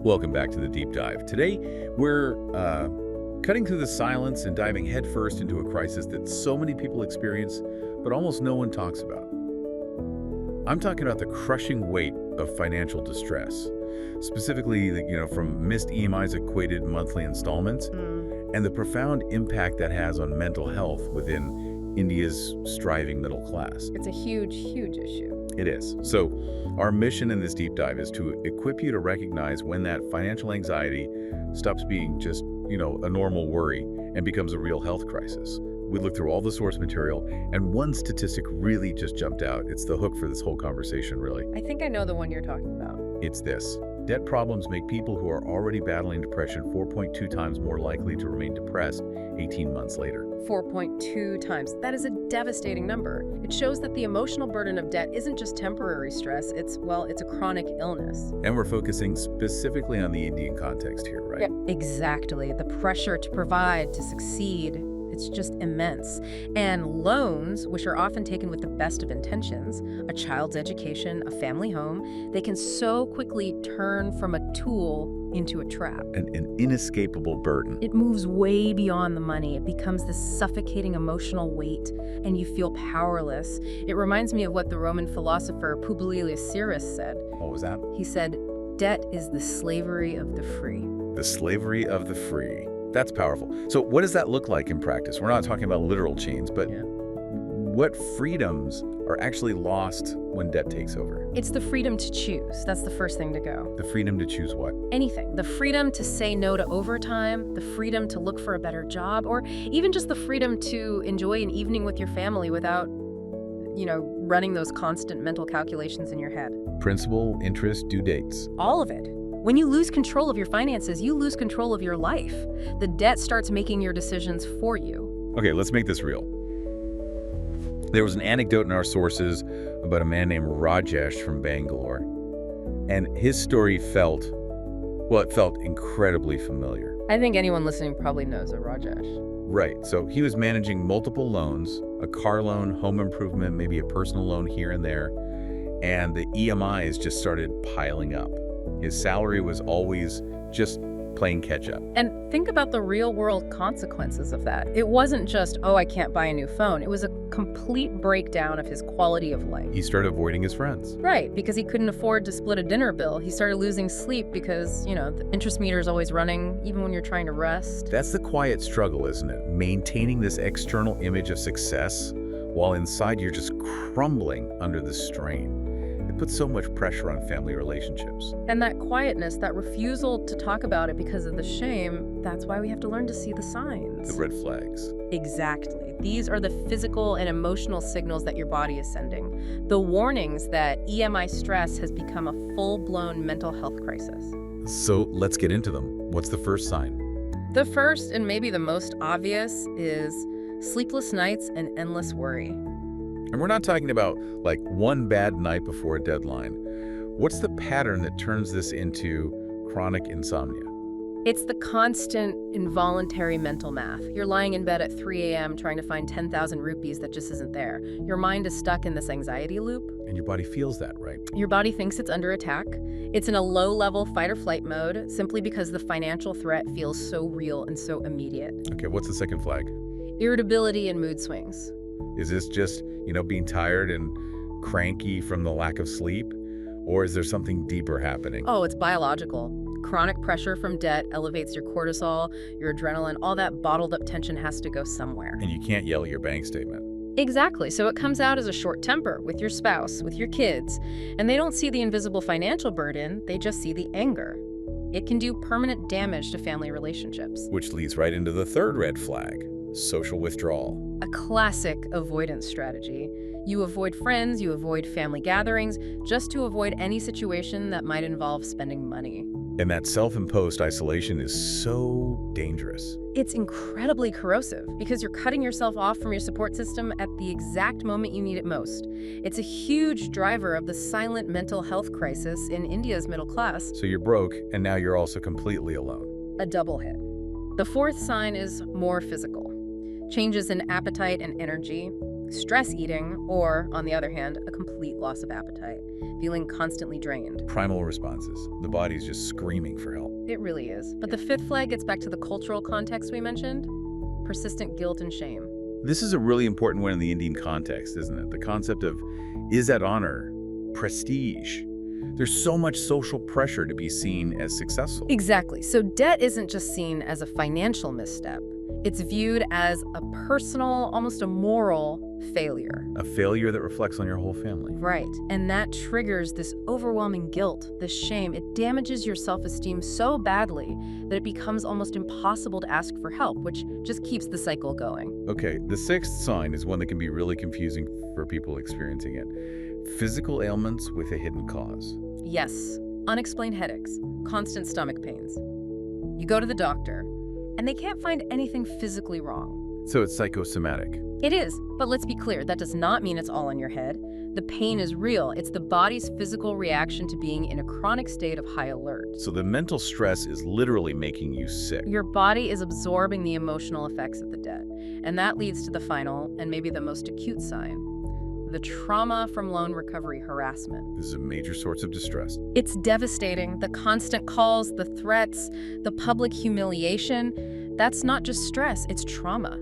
Welcome back to the Deep Dive. Today, we're cutting through the silence and diving headfirst into a crisis that so many people experience, but almost no one talks about. I'm talking about the crushing weight of financial distress, specifically, from missed EMIs equated monthly installments, and the profound impact that has on mental health within India's striving middle class. It's a huge, huge issue. It is. So our mission in this deep dive is to equip you to recognize when that financial anxiety stops being just, a normal worry and becomes a real health crisis. We looked through all the source material, and one statistic really just jumped out. It's the hook for this whole conversation, really. I think I know the one you're talking about. It's this. Debt problems make people who are already battling depression 4.2 times more likely to remain depressed 18 months later. 4.2 times. That is a devastating number. It shows that the emotional burden of debt isn't just temporary stress, it's a chronic illness. And we're focusing specifically on the Indian context here, right? Yep, exactly. The pressure to provide, to succeed, it's just immense. And loans, which are often taken with the best of intentions, a child's education, a family home, they can so quickly turn from a tool into a trap. An inescapable burden. It moves way beyond the money. It becomes this suffocating emotional weight, and you feel powerless. It reminds me of what the Roman philosopher Publius Syrus said. What was that? He said, "Debt is the slavery of the free." The slavery of the free. That's powerful. So what does that look like in practice? We're not talking about literal chains, but what freedoms are actually lost when debt takes over? It's the freedom to choose. That's the first thing to go. The freedom to choose what? Anything. The freedom to say no to overtime, the freedom to look for a better job, or even just the freedom to enjoy an evening with your family without, running those constant mental calculations in your head. Principal, interest, due dates. All of it. When you lose control of your finances, you lose control of your life. The debt starts making your decisions for you. Okay, let's make this real. There was an anecdote in our sources about a man named Rajesh from Bangalore. And his story felt incredibly familiar. I think anyone listening probably knows a Rajesh. Right, so he was managing multiple loans, a car loan, home improvement, maybe a personal loan here and there, and the EMIs just started piling up. His salary was always just playing catch up. And think about the real world consequences of that. It wasn't just, I can't buy a new phone. It was a complete breakdown of his quality of life. He started avoiding his friends. Right, because he couldn't afford to split a dinner bill. He started losing sleep because, the interest meter is always running, even when you're trying to rest. That's the quiet struggle, isn't it? Maintaining this external image of success while inside you're just crumbling under the strain. It puts so much pressure on family relationships. And that quietness, that refusal to talk about it because of the shame, that's why we have to learn to see the signs. The red flags. Exactly. These are the physical and emotional signals that your body is sending. The warnings that EMI stress has become a full-blown mental health crisis. So let's get into them. What's the first sign? The first, and maybe the most obvious, is sleepless nights and endless worry. And we're not talking about one bad night before a deadline. What's the pattern that turns this into chronic insomnia? It's the constant involuntary mental math. You're lying in bed at 3 a.m. trying to find 10,000 rupees that just isn't there. Your mind is stuck in this anxiety loop. And your body feels that, right? Your body thinks it's under attack. It's in a low-level fight-or-flight mode simply because the financial threat feels so real and so immediate. Okay, what's the second flag? Irritability and mood swings. Is this just, being tired and cranky from the lack of sleep? Or is there something deeper happening? Oh, it's biological. Chronic pressure from debt elevates your cortisol, your adrenaline. All that bottled up tension has to go somewhere. And you can't yell at your bank statement. Exactly. So it comes out as a short temper with your spouse, with your kids. And they don't see the invisible financial burden, they just see the anger. It can do permanent damage to family relationships. Which leads right into the third red flag, social withdrawal. A classic avoidance strategy. You avoid friends, you avoid family gatherings, just to avoid any situation that might involve spending money. And that self-imposed isolation is so dangerous. It's incredibly corrosive because you're cutting yourself off from your support system at the exact moment you need it most. It's a huge driver of the silent mental health crisis in India's middle class. So you're broke, and now you're also completely alone. A double hit. The fourth sign is more physical. Changes in appetite and energy. stress eating, or, on the other hand, a complete loss of appetite, feeling constantly drained. Primal responses. The body's just screaming for help. It really is. But the fifth flag gets back to the cultural context we mentioned, persistent guilt and shame. This is a really important one in the Indian context, isn't it? The concept of, is that honor, prestige? There's so much social pressure to be seen as successful. Exactly. So debt isn't just seen as a financial misstep. It's viewed as a personal, almost a moral failure. A failure that reflects on your whole family. Right. And that triggers this overwhelming guilt, this shame. It damages your self-esteem so badly that it becomes almost impossible to ask for help, which just keeps the cycle going. Okay, the sixth sign is one that can be really confusing for people experiencing it. Physical ailments with a hidden cause. Yes. Unexplained headaches, constant stomach pains. You go to the doctor, and they can't find anything physically wrong. So it's psychosomatic. It is, but let's be clear, that does not mean it's all in your head. The pain is real. It's the body's physical reaction to being in a chronic state of high alert. So the mental stress is literally making you sick. Your body is absorbing the emotional effects of the debt, and that leads to the final and maybe the most acute sign, the trauma from loan recovery harassment. This is a major source of distress. It's devastating. The constant calls, the threats, the public humiliation. That's not just stress, it's trauma.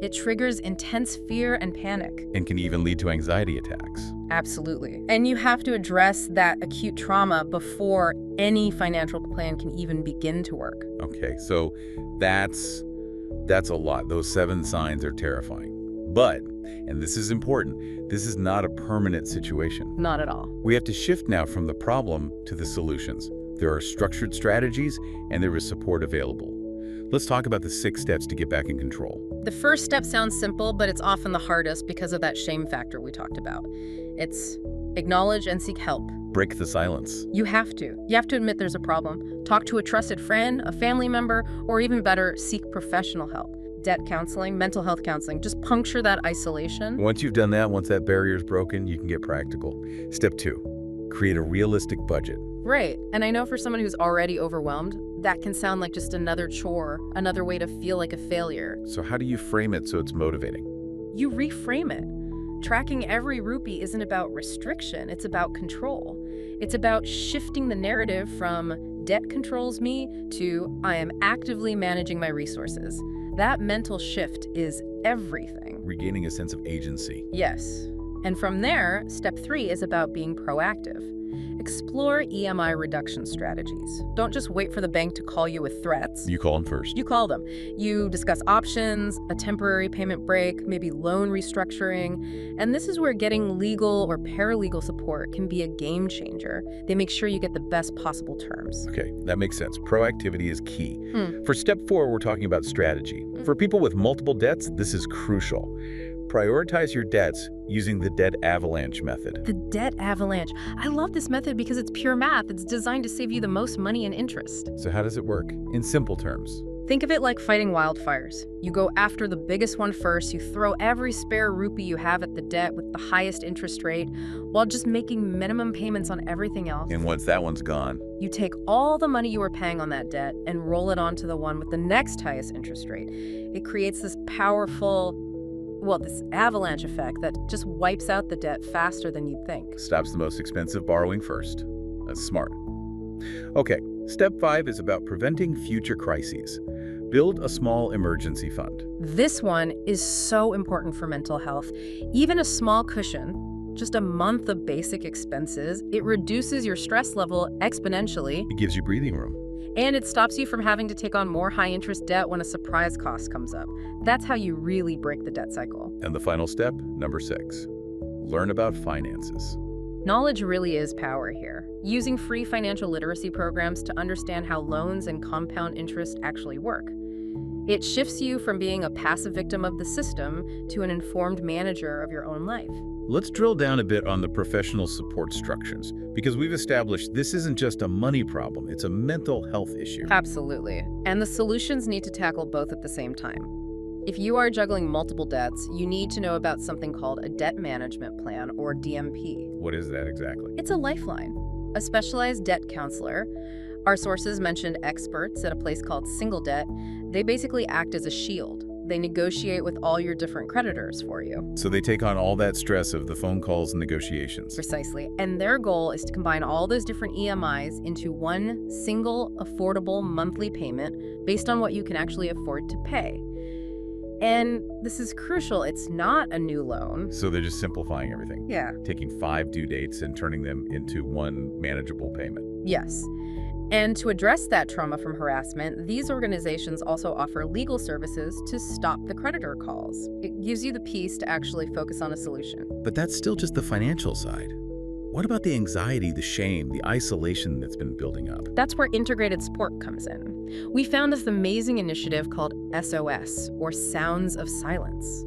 It triggers intense fear and panic. And can even lead to anxiety attacks. Absolutely. And you have to address that acute trauma before any financial plan can even begin to work. Okay, so that's a lot. Those 7 signs are terrifying. But, and this is important, this is not a permanent situation. Not at all. We have to shift now from the problem to the solutions. There are structured strategies, and there is support available. Let's talk about the 6 steps to get back in control. The first step sounds simple, but it's often the hardest because of that shame factor we talked about. It's acknowledge and seek help. Break the silence. You have to. You have to admit there's a problem. Talk to a trusted friend, a family member, or even better, seek professional help. Debt counseling, mental health counseling, just puncture that isolation. Once you've done that, once that barrier is broken, you can get practical. Step 2, create a realistic budget. Right. And I know for someone who's already overwhelmed, that can sound like just another chore, another way to feel like a failure. So how do you frame it so it's motivating? You reframe it. Tracking every rupee isn't about restriction, it's about control. It's about shifting the narrative from debt controls me to I am actively managing my resources. That mental shift is everything. Regaining a sense of agency. Yes. And from there, step 3 is about being proactive. Explore EMI reduction strategies. Don't just wait for the bank to call you with threats. You call them first. You call them. You discuss options, a temporary payment break, maybe loan restructuring. And this is where getting legal or paralegal support can be a game changer. They make sure you get the best possible terms. Okay, that makes sense. Proactivity is key. For step 4, we're talking about strategy. For people with multiple debts, this is crucial. Prioritize your debts using the debt avalanche method. The debt avalanche. I love this method because it's pure math. It's designed to save you the most money and interest. So how does it work? In simple terms. Think of it like fighting wildfires. You go after the biggest one first, you throw every spare rupee you have at the debt with the highest interest rate, while just making minimum payments on everything else. And once that one's gone, you take all the money you were paying on that debt and roll it onto the one with the next highest interest rate. It creates this powerful, this avalanche effect that just wipes out the debt faster than you'd think. stops the most expensive borrowing first. That's smart. Okay, step 5 is about preventing future crises. Build a small emergency fund. This one is so important for mental health. Even a small cushion, just a month of basic expenses, it reduces your stress level exponentially. It gives you breathing room. And it stops you from having to take on more high-interest debt when a surprise cost comes up. That's how you really break the debt cycle. And the final step, number 6, learn about finances. Knowledge really is power here. Using free financial literacy programs to understand how loans and compound interest actually work. It shifts you from being a passive victim of the system to an informed manager of your own life. Let's drill down a bit on the professional support structures, because we've established this isn't just a money problem, it's a mental health issue. Absolutely. And the solutions need to tackle both at the same time. If you are juggling multiple debts, you need to know about something called a debt management plan, or DMP. What is that exactly? It's a lifeline, a specialized debt counselor. Our sources mentioned experts at a place called SingleDebt. They basically act as a shield. They negotiate with all your different creditors for you. So they take on all that stress of the phone calls and negotiations. Precisely. And their goal is to combine all those different EMIs into one single affordable monthly payment based on what you can actually afford to pay. And this is crucial. It's not a new loan. So they're just simplifying everything. Yeah. Taking 5 due dates and turning them into one manageable payment. Yes. And to address that trauma from harassment, these organizations also offer legal services to stop the creditor calls. It gives you the peace to actually focus on a solution. But that's still just the financial side. What about the anxiety, the shame, the isolation that's been building up? That's where integrated support comes in. We found this amazing initiative called SOS, or Sounds of Silence.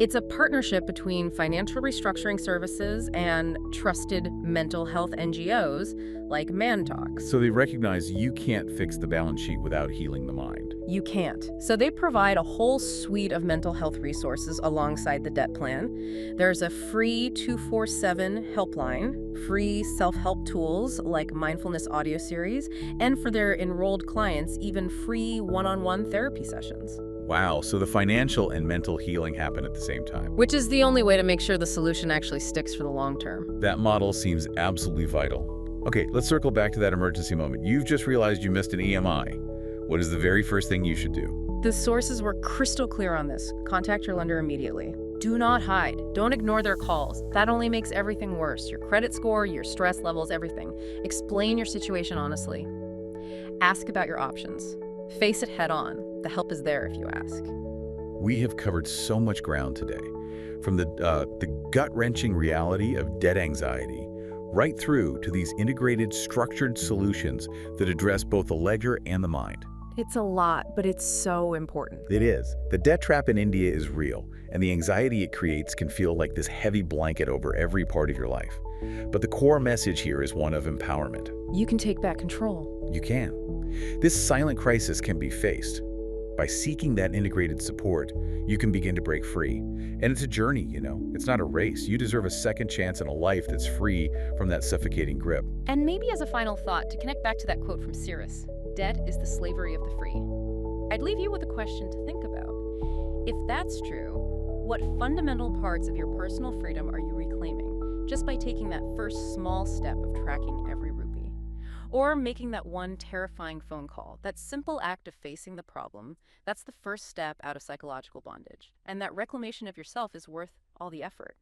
It's a partnership between financial restructuring services and trusted mental health NGOs like Man Talks. So they recognize you can't fix the balance sheet without healing the mind. You can't. So they provide a whole suite of mental health resources alongside the debt plan. There's a free 24/7 helpline, free self-help tools like mindfulness audio series, and for their enrolled clients, even free one-on-one therapy sessions. Wow, so the financial and mental healing happen at the same time. Which is the only way to make sure the solution actually sticks for the long term. That model seems absolutely vital. Okay, let's circle back to that emergency moment. You've just realized you missed an EMI. What is the very first thing you should do? The sources were crystal clear on this. Contact your lender immediately. Do not hide. Don't ignore their calls. That only makes everything worse. Your credit score, your stress levels, everything. Explain your situation honestly. Ask about your options. Face it head on. The help is there if you ask. We have covered so much ground today, from the gut-wrenching reality of debt anxiety, right through to these integrated, structured solutions that address both the ledger and the mind. It's a lot, but it's so important. It is. The debt trap in India is real, and the anxiety it creates can feel like this heavy blanket over every part of your life. But the core message here is one of empowerment. You can take back control. You can. This silent crisis can be faced. By seeking that integrated support, you can begin to break free. And it's a journey, you know. It's not a race. You deserve a second chance in a life that's free from that suffocating grip. And maybe as a final thought, to connect back to that quote from Cyrus, debt is the slavery of the free. I'd leave you with a question to think about. If that's true, what fundamental parts of your personal freedom are you reclaiming just by taking that first small step of tracking every rupee? Or making that one terrifying phone call, that simple act of facing the problem, that's the first step out of psychological bondage. And that reclamation of yourself is worth all the effort.